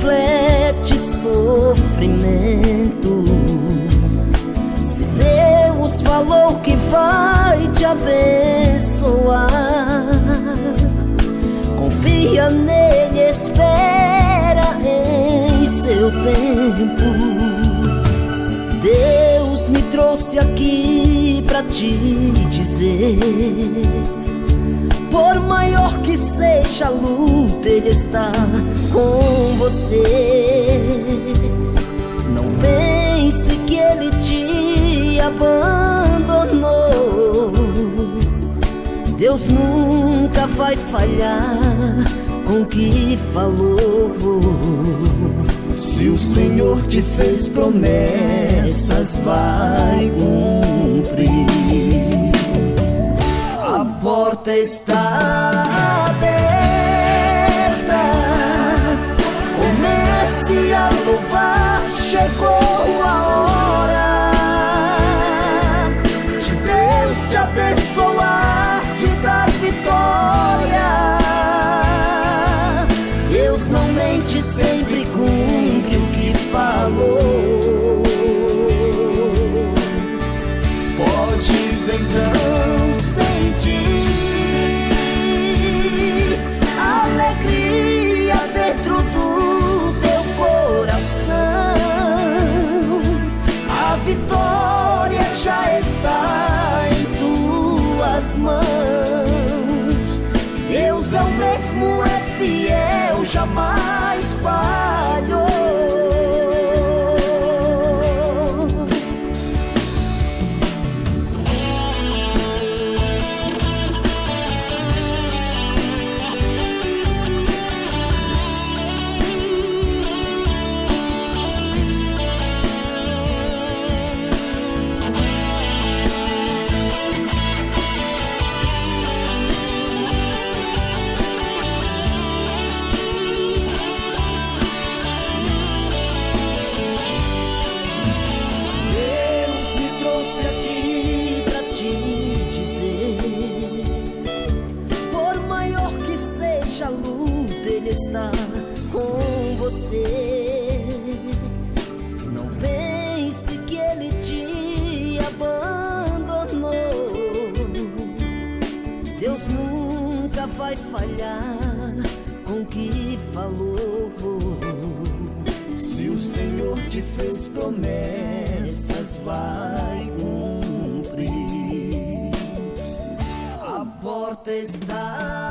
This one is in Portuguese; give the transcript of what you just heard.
reflete sofrimento. Se Deus falou que vai te abençoar, confia nele, espera em seu tempo. Deus me trouxe aqui pra te dizer: por maior que seja a luta, Ele está com você. Não pense que Ele te abandonou. Deus nunca vai falhar com o que falou. Se o Senhor te fez promessas, vai cumprir. A porta está aberta, comece a louvar, chegou a hora de Deus te abençoar, te dar vitória. Deus não mente, sempre cumpre o que falou. Podes então sentir alegria dentro do teu coração. A vitória já está em tuas mãos. Deus é o mesmo, é fiel, jamais falhou. A luta, Ele está com você. Não pense que Ele te abandonou. Deus nunca vai falhar com o que falou. Se o Senhor te fez promessas, vai cumprir. A porta está